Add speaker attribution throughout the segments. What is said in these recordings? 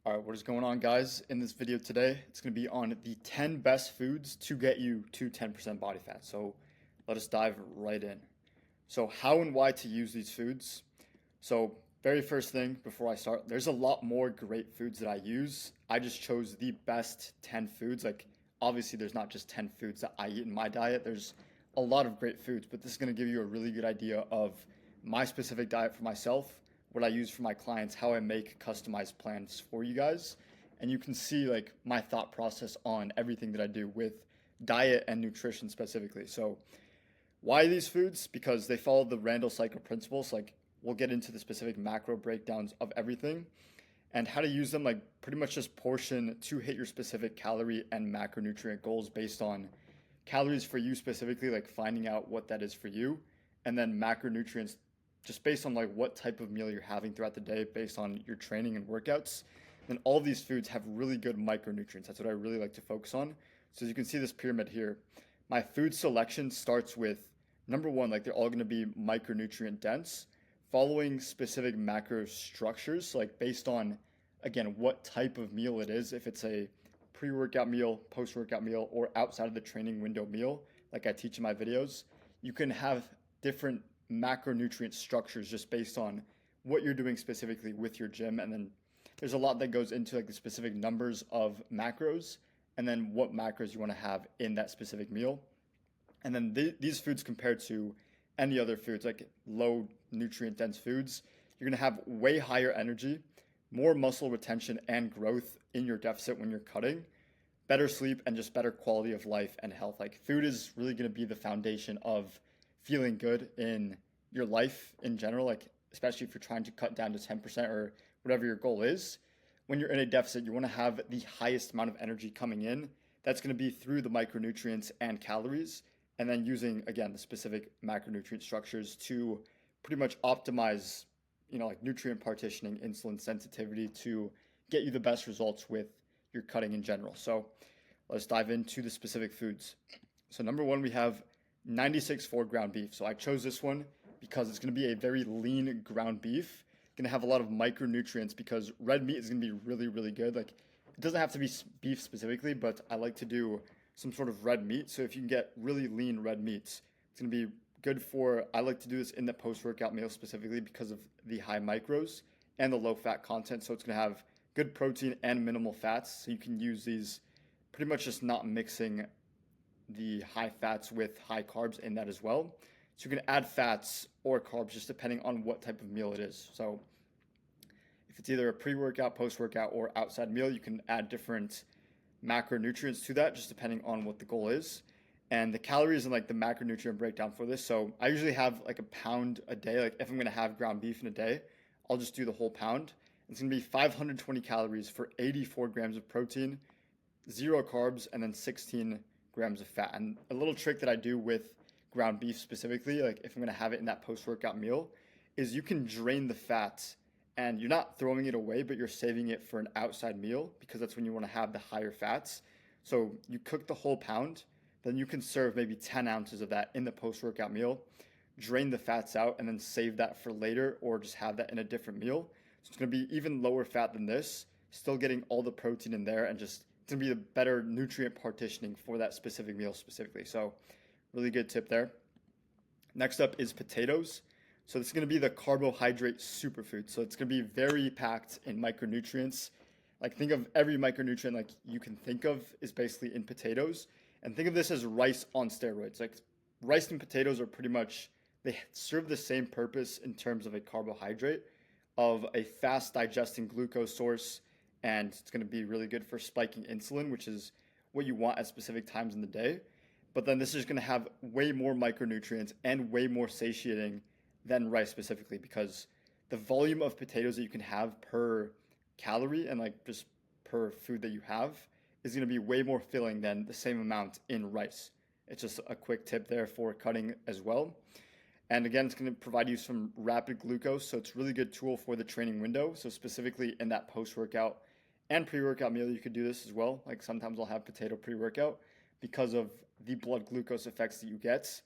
Speaker 1: All right, what is going on, guys? In this video today, it's going to be on the 10 best foods to get you to 10% body fat. So let us dive right in. So, how and why to use these foods. So, very first thing before I start, there's a lot more great foods that I use. I just chose the best 10 foods. Like, obviously, there's not just 10 foods that I eat in my diet, there's a lot of great foods, but this is going to give you a really good idea of my specific diet for myself, what I use for my clients, how I make customized plans for you guys. And you can see like my thought process on everything that I do with diet and nutrition specifically. So why these foods? Because they follow the Randall cycle principles. Like we'll get into the specific macro breakdowns of everything and how to use them, like pretty much just portion to hit your specific calorie and macronutrient goals based on calories for you specifically, like finding out what that is for you, and then macronutrients just based on like what type of meal you're having throughout the day based on your training and workouts. And all these foods have really good micronutrients. That's what I really like to focus on. So as you can see this pyramid here, my food selection starts with number one, like they're all going to be micronutrient dense, following specific macro structures, like based on again what type of meal it is. If it's a pre-workout meal, post-workout meal, or outside of the training window meal, like I teach in my videos, you can have different macronutrient structures just based on what you're doing specifically with your gym. And then there's a lot that goes into like the specific numbers of macros and then what macros you want to have in that specific meal. And then these foods compared to any other foods, like low nutrient dense foods, you're going to have way higher energy, more muscle retention and growth in your deficit when you're cutting, better sleep, and just better quality of life and health. Like food is really going to be the foundation of feeling good in your life in general, like especially if you're trying to cut down to 10% or whatever your goal is. When you're in a deficit, you want to have the highest amount of energy coming in. That's going to be through the micronutrients and calories, and then using again the specific macronutrient structures to pretty much optimize, like nutrient partitioning, insulin sensitivity to get you the best results with your cutting in general. So let's dive into the specific foods. So number one, we have 96.4 ground beef. So I chose this one because it's going to be a very lean ground beef. Going to have a lot of micronutrients because red meat is going to be really, really good. Like it doesn't have to be beef specifically, but I like to do some sort of red meat. So if you can get really lean red meats, it's going to be good for, I like to do this in the post-workout meal specifically because of the high micros and the low fat content. So it's going to have good protein and minimal fats. So you can use these pretty much just not mixing the high fats with high carbs in that as well. So you can add fats or carbs just depending on what type of meal it is. So if it's either a pre-workout, post-workout, or outside meal, you can add different macronutrients to that just depending on what the goal is. And the calories and like the macronutrient breakdown for this. So I usually have like a pound a day. Like if I'm going to have ground beef in a day, I'll just do the whole pound. It's going to be 520 calories for 84 grams of protein, 0 carbs, and then 16 grams of fat. And a little trick that I do with ground beef specifically, like if I'm going to have it in that post-workout meal, is you can drain the fat and you're not throwing it away, but you're saving it for an outside meal because that's when you want to have the higher fats. So you cook the whole pound, then you can serve maybe 10 ounces of that in the post-workout meal, drain the fats out, and then save that for later or just have that in a different meal. So it's going to be even lower fat than this, still getting all the protein in there and just it's going to be a better nutrient partitioning for that specific meal specifically. So really good tip there. Next up is potatoes. So this is going to be the carbohydrate superfood. So it's going to be very packed in micronutrients. Like think of every micronutrient like you can think of is basically in potatoes. And think of this as rice on steroids. Like rice and potatoes are pretty much, they serve the same purpose in terms of a carbohydrate, of a fast digesting glucose source. And it's going to be really good for spiking insulin, which is what you want at specific times in the day. But then this is going to have way more micronutrients and way more satiating than rice specifically because the volume of potatoes that you can have per calorie and like just per food that you have is going to be way more filling than the same amount in rice. It's just a quick tip there for cutting as well. And again, it's going to provide you some rapid glucose. So it's a really good tool for the training window. So specifically in that post-workout and pre-workout meal, you could do this as well. Like sometimes I'll have potato pre-workout because of the blood glucose effects that you get. It's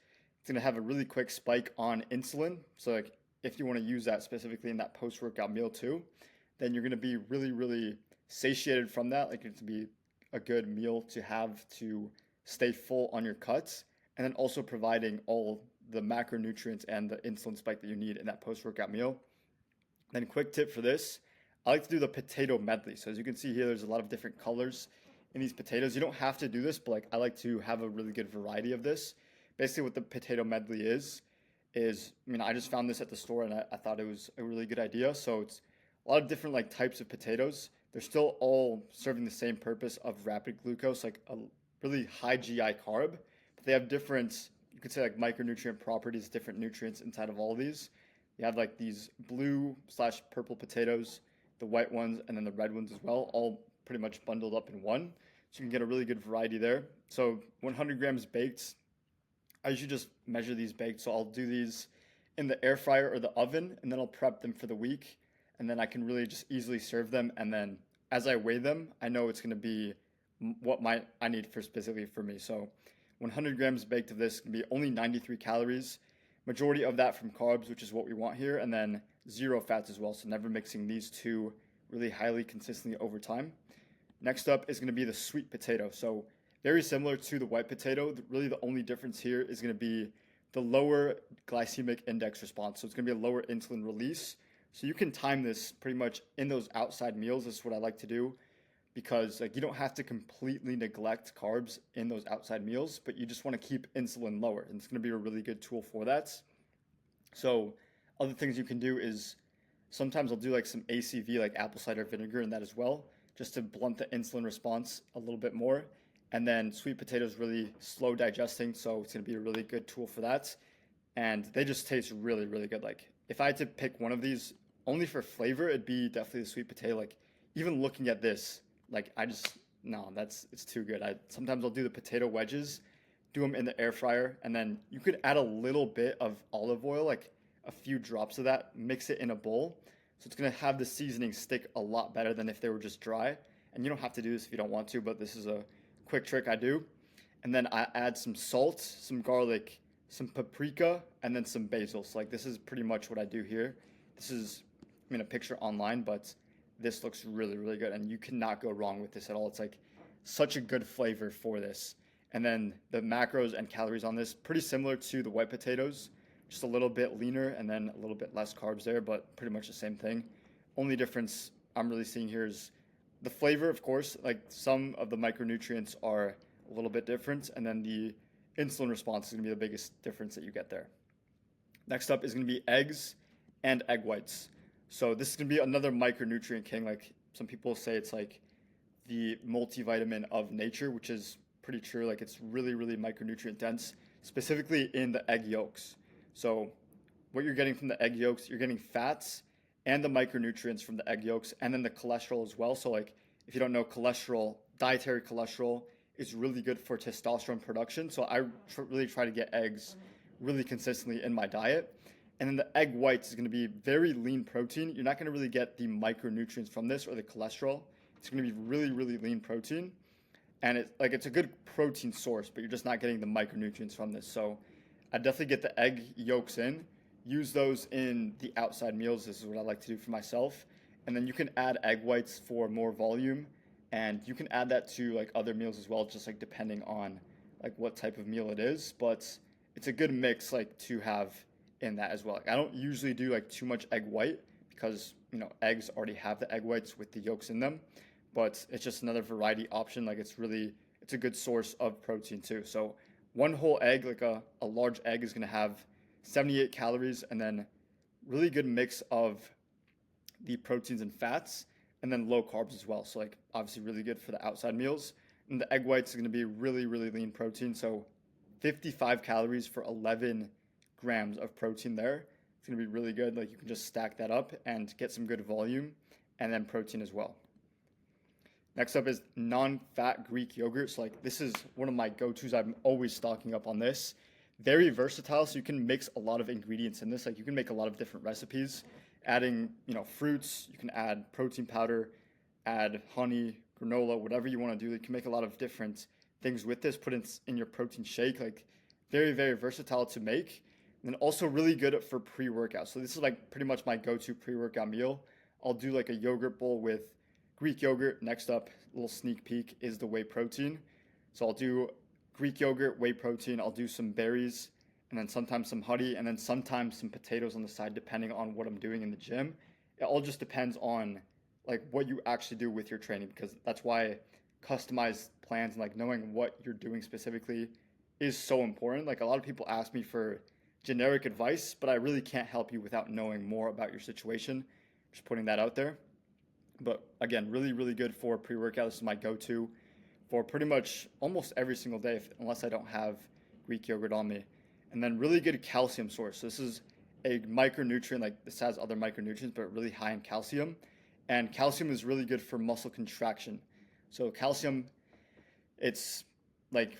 Speaker 1: going to have a really quick spike on insulin. So like if you want to use that specifically in that post-workout meal too, then you're going to be really, really satiated from that, like it to be a good meal to have to stay full on your cuts, and then also providing all the macronutrients and the insulin spike that you need in that post-workout meal. Then quick tip for this, I like to do the potato medley. So as you can see here, there's a lot of different colors in these potatoes. You don't have to do this, but like I like to have a really good variety of this. Basically what the potato medley is, I mean, I just found this at the store and I thought it was a really good idea. So it's a lot of different like types of potatoes. They're still all serving the same purpose of rapid glucose, like a really high GI carb, but they have different, you could say like micronutrient properties, different nutrients inside of all of these. You have like these blue/purple potatoes, the white ones, and then the red ones as well, all pretty much bundled up in one. So you can get a really good variety there. So 100 grams baked, I usually just measure these baked. So I'll do these in the air fryer or the oven, and then I'll prep them for the week. And then I can really just easily serve them. And then as I weigh them, I know it's going to be what I need for specifically for me. So 100 grams baked of this can be only 93 calories. Majority of that from carbs, which is what we want here, and then zero fats as well. So never mixing these two really highly consistently over time. Next up is going to be the sweet potato. So very similar to the white potato. Really the only difference here is going to be the lower glycemic index response. So it's going to be a lower insulin release. So you can time this pretty much in those outside meals. This is what I like to do because like you don't have to completely neglect carbs in those outside meals, but you just want to keep insulin lower, and it's going to be a really good tool for that. So other things you can do is sometimes I'll do like some ACV, like apple cider vinegar in that as well, just to blunt the insulin response a little bit more. And then sweet potatoes really slow digesting, so it's going to be a really good tool for that. And they just taste really, really good. Like if I had to pick one of these only for flavor, it'd be definitely the sweet potato. Like even looking at this, like no, it's too good. Sometimes I'll do the potato wedges, do them in the air fryer, and then you could add a little bit of olive oil, like a few drops of that, mix it in a bowl. So it's gonna have the seasoning stick a lot better than if they were just dry. And you don't have to do this if you don't want to, but this is a quick trick I do. And then I add some salt, some garlic, some paprika, and then some basil. So like this is pretty much what I do here. This is, I mean, a picture online, but this looks really, really good, and you cannot go wrong with this at all. It's like such a good flavor for this. And then the macros and calories on this, pretty similar to the white potatoes, just a little bit leaner and then a little bit less carbs there, but pretty much the same thing. Only difference I'm really seeing here is the flavor, of course, like some of the micronutrients are a little bit different, and then the insulin response is going to be the biggest difference that you get there. Next up is going to be eggs and egg whites. So this is going to be another micronutrient king. Like some people say it's like the multivitamin of nature, which is pretty true. Like it's really, really micronutrient dense, specifically in the egg yolks. So what you're getting from the egg yolks, you're getting fats and the micronutrients from the egg yolks, and then the cholesterol as well. So like if you don't know, cholesterol, dietary cholesterol is really good for testosterone production. So I really try to get eggs really consistently in my diet. And then the egg whites is going to be very lean protein. You're not going to really get the micronutrients from this or the cholesterol. It's going to be really, really lean protein. And it's a good protein source, but you're just not getting the micronutrients from this. So I definitely get the egg yolks in, use those in the outside meals. This is what I like to do for myself. And then you can add egg whites for more volume, and you can add that to like other meals as well, just like depending on like what type of meal it is. But it's a good mix like to have in that as well. Like, I don't usually do like too much egg white because eggs already have the egg whites with the yolks in them, but it's just another variety option. Like it's a good source of protein too. So one whole egg, like a large egg, is going to have 78 calories, and then really good mix of the proteins and fats, and then low carbs as well. So like obviously really good for the outside meals. And the egg whites is going to be really, really lean protein. So 55 calories for 11 grams of protein there. It's going to be really good. Like you can just stack that up and get some good volume and then protein as well. Next up is non-fat Greek yogurt. So like this is one of my go-tos. I'm always stocking up on this. Very versatile, so you can mix a lot of ingredients in this. Like you can make a lot of different recipes, adding fruits. You can add protein powder, add honey, granola, whatever you want to do. You can make a lot of different things with this. Put it in your protein shake. Like very, very versatile to make. And then also really good for pre-workout. So this is like pretty much my go-to pre-workout meal. I'll do like a yogurt bowl with Greek yogurt. Next up, a little sneak peek, is the whey protein. So I'll do Greek yogurt, whey protein. I'll do some berries, and then sometimes some honey, and then sometimes some potatoes on the side, depending on what I'm doing in the gym. It all just depends on like what you actually do with your training, because that's why customized plans and like knowing what you're doing specifically is so important. Like a lot of people ask me for generic advice, but I really can't help you without knowing more about your situation. Just putting that out there. But again, really, really good for pre-workout. This is my go-to for pretty much almost every single day, unless I don't have Greek yogurt on me. And then really good calcium source. So this is a micronutrient, like this has other micronutrients, but really high in calcium. And calcium is really good for muscle contraction. So calcium, it's like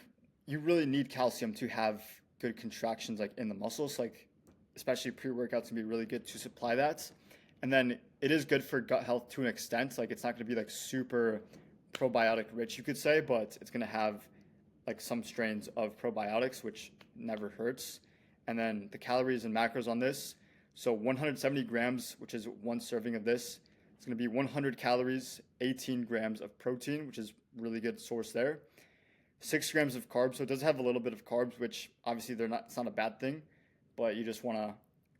Speaker 1: you really need calcium to have good contractions like in the muscles. Like especially pre-workouts can be really good to supply that. And then it is good for gut health to an extent. Like it's not going to be like super probiotic rich, you could say, but it's going to have like some strains of probiotics, which never hurts. And then the calories and macros on this. So 170 grams, which is one serving of this. It's going to be 100 calories, 18 grams of protein, which is really good source there. 6 grams of carbs. So it does have a little bit of carbs, which obviously it's not a bad thing, but you just want to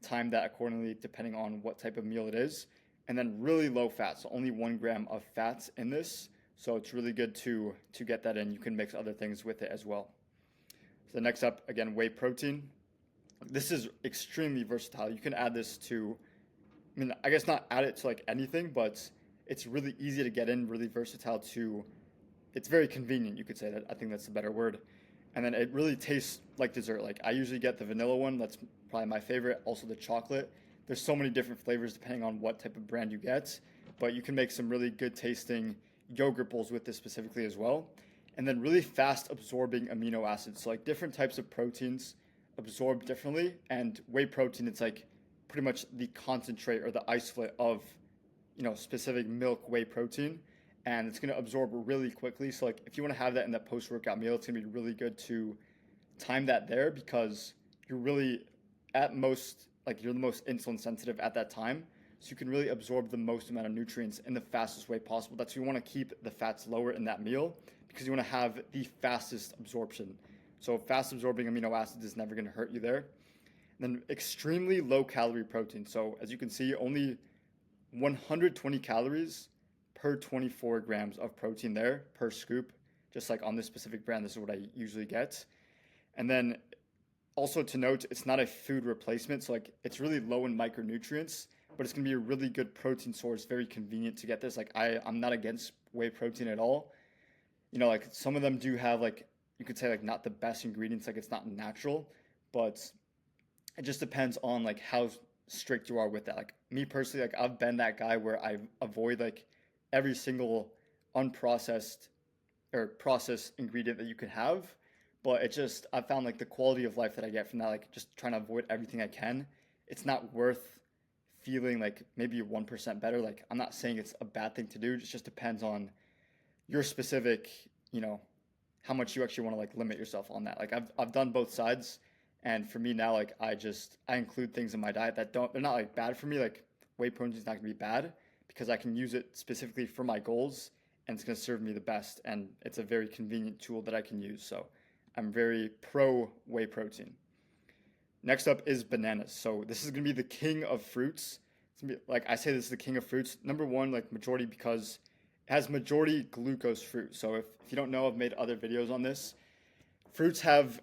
Speaker 1: time that accordingly depending on what type of meal it is. And then really low fat, so only 1 gram of fats in this. So it's really good to get that in. You can mix other things with it as well. So next up, again, whey protein. This is extremely versatile. You can add this to, I mean, I guess not add it to like anything, but it's really easy to get in, really versatile to, it's very convenient, you could say that. I think that's the better word. And then it really tastes like dessert. Like I usually get the vanilla one. That's probably my favorite. Also the chocolate. There's so many different flavors depending on what type of brand you get, but you can make some really good tasting yogurt bowls with this specifically as well. And then really fast absorbing amino acids. So like different types of proteins absorb differently, and whey protein, it's like pretty much the concentrate or the isolate of, specific milk whey protein, and it's going to absorb really quickly. So like if you want to have that in that post-workout meal, it's going to be really good to time that there, because you're really at most, like you're the most insulin sensitive at that time. So you can really absorb the most amount of nutrients in the fastest way possible. That's why you want to keep the fats lower in that meal, because you want to have the fastest absorption. So fast absorbing amino acids is never going to hurt you there. And then extremely low calorie protein. So as you can see, only 120 calories per 24 grams of protein there per scoop. Just like on this specific brand, this is what I usually get. And then also to note, it's not a food replacement. So like it's really low in micronutrients, but it's going to be a really good protein source. Very convenient to get this. Like I'm not against whey protein at all. Like some of them do have like, you could say like not the best ingredients, like it's not natural, but it just depends on like how strict you are with that. Like me personally, like I've been that guy where I avoid like every single unprocessed or processed ingredient that you can have, but I found like the quality of life that I get from that, like just trying to avoid everything I can, it's not worth feeling like maybe 1% better. Like I'm not saying it's a bad thing to do. It just depends on your specific, how much you actually want to like limit yourself on that. Like I've done both sides, and for me now, like I include things in my diet that they're not like bad for me. Like whey protein is not gonna be bad because I can use it specifically for my goals, and it's gonna serve me the best, and it's a very convenient tool that I can use. So I'm very pro whey protein. Next up is bananas. So this is gonna be the king of fruits. It's gonna be, like I say, this is the king of fruits. Number one, like majority, because it has majority glucose fruit. So if you don't know, I've made other videos on this. Fruits have,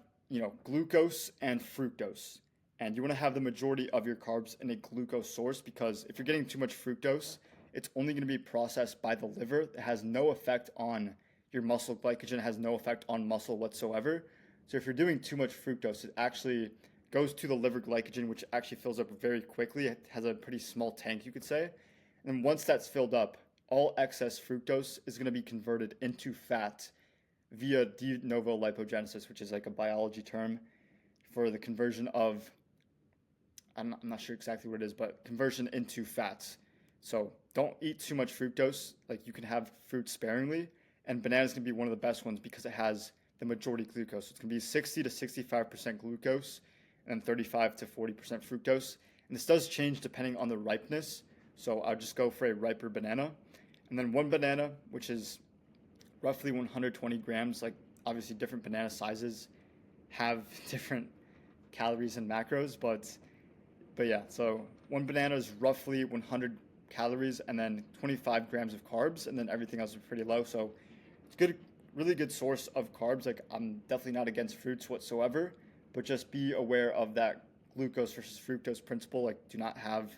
Speaker 1: glucose and fructose. And you want to have the majority of your carbs in a glucose source, because if you're getting too much fructose, it's only going to be processed by the liver. It has no effect on your muscle glycogen. It has no effect on muscle whatsoever. So if you're doing too much fructose, it actually goes to the liver glycogen, which actually fills up very quickly. It has a pretty small tank, you could say. And once that's filled up, all excess fructose is going to be converted into fat via de novo lipogenesis, which is like a biology term for the conversion of, I'm not sure exactly what it is, but conversion into fats. So don't eat too much fructose. Like you can have fruit sparingly, and bananas can be one of the best ones because it has the majority glucose. So it's going to be 60 to 65% glucose and 35 to 40% fructose. And this does change depending on the ripeness. So I'll just go for a riper banana. and then one banana, which is roughly 120 grams. Like obviously different banana sizes have different calories and macros, but yeah, so one banana is roughly 100 calories and then 25 grams of carbs, and then everything else is pretty low. So it's good, really good source of carbs. Like I'm definitely not against fruits whatsoever, but just be aware of that glucose versus fructose principle. Like do not have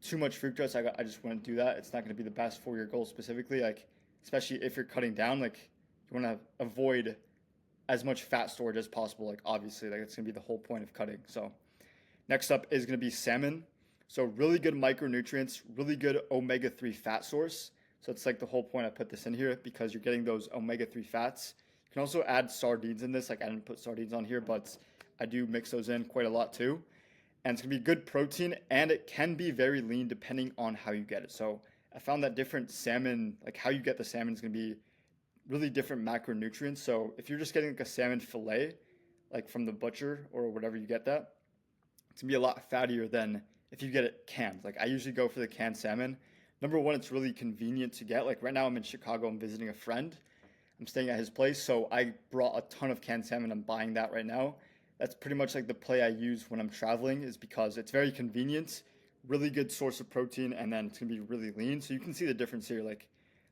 Speaker 1: too much fructose. I just wouldn't do that. It's not going to be the best for your goal specifically. Like especially if you're cutting down, like you want to avoid as much fat storage as possible. Like obviously, like it's going to be the whole point of cutting. So next up is going to be salmon. So really good micronutrients, really good omega-3 fat source. So it's like the whole point I put this in here because you're getting those omega-3 fats. You can also add sardines in this. Like I didn't put sardines on here, but I do mix those in quite a lot too. And it's going to be good protein, and it can be very lean depending on how you get it. So I found that different salmon, like how you get the salmon is going to be really different macronutrients. So if you're just getting like a salmon fillet, like from the butcher or whatever you get that, it's gonna be a lot fattier than if you get it canned. Like I usually go for the canned salmon. Number one, it's really convenient to get. Like right now I'm in Chicago, I'm visiting a friend. I'm staying at his place, so I brought a ton of canned salmon. I'm buying that right now. That's pretty much like the play I use when I'm traveling, is because it's very convenient, really good source of protein, and then it's gonna be really lean. So you can see the difference here. Like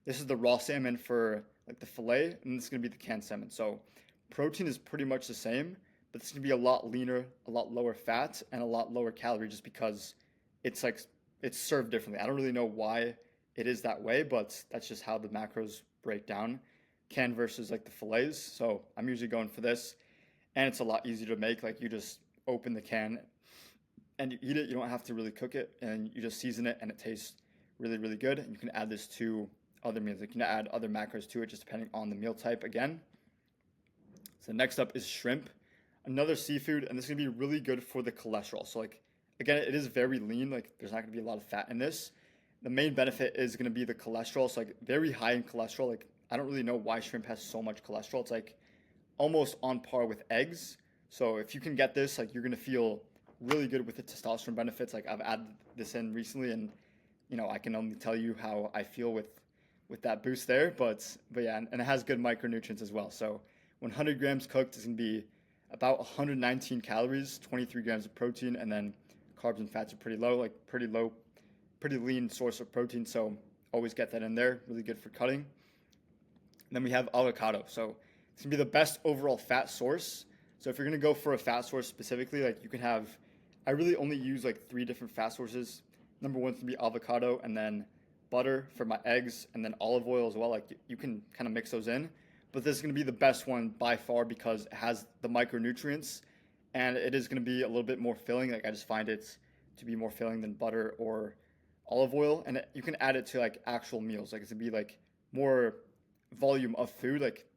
Speaker 1: this is the raw salmon for like the fillet, and this is gonna be the canned salmon. So protein is pretty much the same, but it's gonna be a lot leaner, a lot lower fat, and a lot lower calorie just because it's like it's served differently. I don't really know why it is that way, but that's just how the macros break down. Canned versus like the fillets. So I'm usually going for this, and it's a lot easier to make. Like you just open the can and you eat it. You don't have to really cook it, and you just season it, and it tastes really, really good. And you can add this to other meals. You can add other macros to it, just depending on the meal type again. So next up is shrimp, another seafood, and this is gonna be really good for the cholesterol. So like again, it is very lean. Like there's not gonna be a lot of fat in this. The main benefit is gonna be the cholesterol. So like very high in cholesterol. Like I don't really know why shrimp has so much cholesterol. It's like almost on par with eggs. So if you can get this, like you're gonna feel really good with the testosterone benefits. Like I've added this in recently, and I can only tell you how I feel with that boost there. But yeah, and it has good micronutrients as well. So 100 grams cooked is gonna be about 119 calories, 23 grams of protein, and then carbs and fats are pretty low, like pretty low, pretty lean source of protein. So always get that in there. Really good for cutting. And then we have avocado. So it's gonna be the best overall fat source. So if you're gonna go for a fat source specifically, like you can have, I really only use like 3 different fat sources. Number one's gonna be avocado, and then butter for my eggs, and then olive oil as well. Like you can kind of mix those in, but this is gonna be the best one by far because it has the micronutrients, and it is gonna be a little bit more filling. Like I just find it to be more filling than butter or olive oil, and you can add it to like actual meals. Like it's gonna be like more volume of food. Like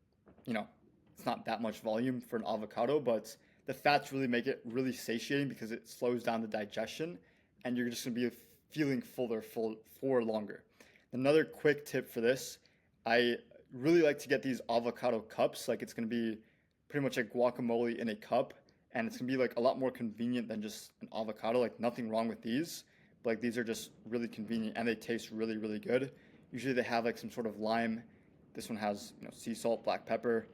Speaker 1: it's not that much volume for an avocado, but the fats really make it really satiating because it slows down the digestion, and you're just gonna be feeling fuller for longer. Another quick tip for this, I really like to get these avocado cups. Like it's gonna be pretty much like guacamole in a cup, and it's gonna be like a lot more convenient than just an avocado. Like nothing wrong with these, but like these are just really convenient, and they taste really, really good. Usually they have like some sort of lime. This one has sea salt, black pepper.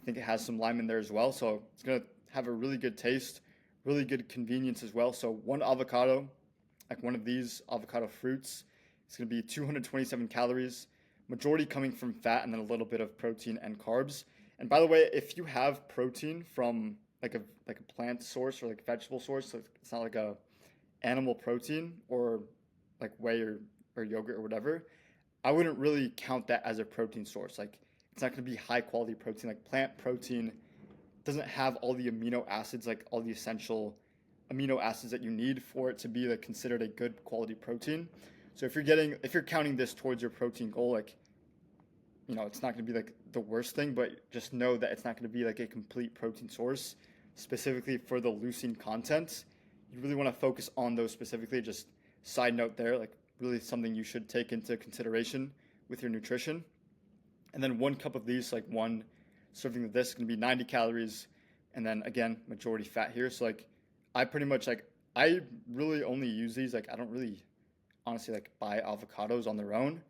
Speaker 1: I think it has some lime in there as well, so it's gonna have a really good taste, really good convenience as well. So one avocado, like one of these avocado fruits, it's gonna be 227 calories, majority coming from fat, and then a little bit of protein and carbs. And by the way, if you have protein from like a plant source or like a vegetable source, so it's not like a animal protein or like whey or yogurt or whatever, I wouldn't really count that as a protein source. Like it's not going to be high quality protein. Like plant protein doesn't have all the amino acids, like all the essential amino acids that you need for it to be like considered a good quality protein. So if you're counting this towards your protein goal, like it's not going to be like the worst thing, but just know that it's not going to be like a complete protein source specifically for the leucine content. You really want to focus on those specifically. Just side note there, like really something you should take into consideration with your nutrition. And then 1 cup of these, like 1 serving of this, is going to be 90 calories. And then again, majority fat here. So like I pretty much like, I really only use these. Like I don't really honestly like buy avocados on their own.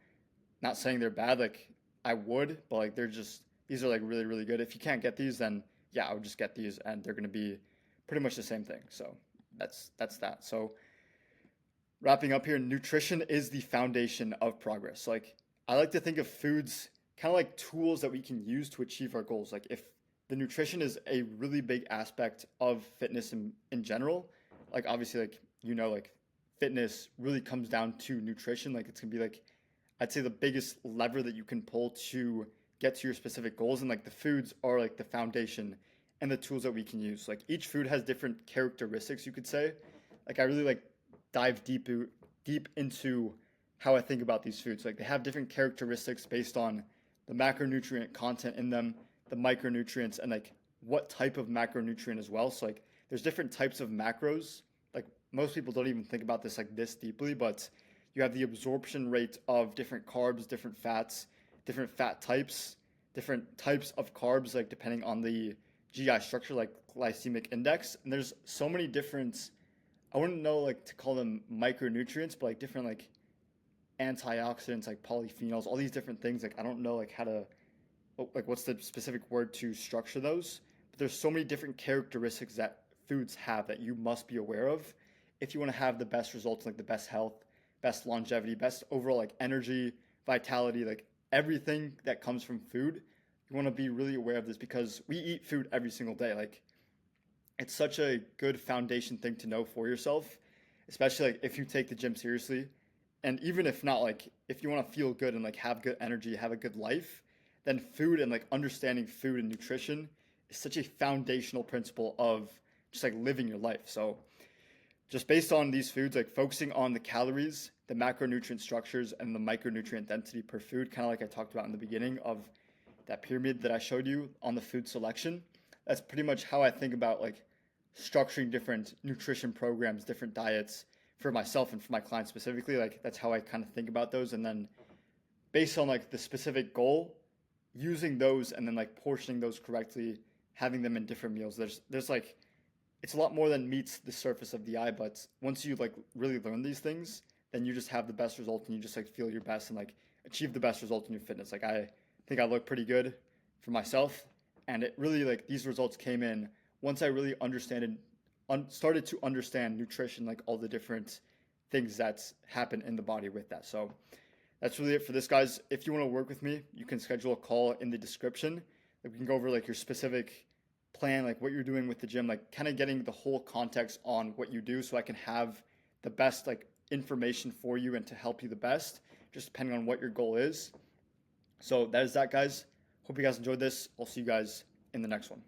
Speaker 1: not saying they're bad, like I would, but like they're just these are like really, really good. If you can't get these, then yeah, I would just get these and they're gonna be pretty much the same thing. So that's that. So wrapping up here, nutrition is the foundation of progress. Like I like to think of foods kind of like tools that we can use to achieve our goals. Like if the nutrition is a really big aspect of fitness in general, like obviously like like fitness really comes down to nutrition. Like it's gonna be like I'd say the biggest lever that you can pull to get to your specific goals, and like the foods are like the foundation and the tools that we can use. Like each food has different characteristics, you could say. Like I really like dive deep into how I think about these foods. Like they have different characteristics based on the macronutrient content in them, the micronutrients, and like what type of macronutrient as well. So like there's different types of macros. Like most people don't even think about this like this deeply, but you have the absorption rate of different carbs, different fat types, different types of carbs, like depending on the GI structure, like glycemic index. And there's so many different, I wouldn't know like to call them micronutrients, but like different like antioxidants, like polyphenols, all these different things. Like I don't know like how to like what's the specific word to structure those, but there's so many different characteristics that foods have that you must be aware of if you want to have the best results, like the best health, best longevity, best overall like energy, vitality, like everything that comes from food. You want to be really aware of this because we eat food every single day. Like it's such a good foundation thing to know for yourself, especially like if you take the gym seriously. And even if not, like if you want to feel good and like have good energy, have a good life, then food and like understanding food and nutrition is such a foundational principle of just like living your life. So just based on these foods, like focusing on the calories, the macronutrient structures, and the micronutrient density per food, kind of like I talked about in the beginning of that pyramid that I showed you on the food selection. That's pretty much how I think about like structuring different nutrition programs, different diets for myself and for my clients specifically. Like that's how I kind of think about those. And then based on like the specific goal, using those and then like portioning those correctly, having them in different meals. There's like it's a lot more than meets the surface of the eye, but once you like really learn these things, then you just have the best result and you just like feel your best and like achieve the best result in your fitness. Like I think I look pretty good for myself, and it really like these results came in once I really started to understand nutrition, like all the different things that happen in the body with that. So that's really it for this, guys. If you want to work with me, you can schedule a call in the description. Like we can go over like your specific plan, like what you're doing with the gym, like kind of getting the whole context on what you do so I can have the best like information for you and to help you the best, just depending on what your goal is. So that is that, guys. Hope you guys enjoyed this. I'll see you guys in the next one.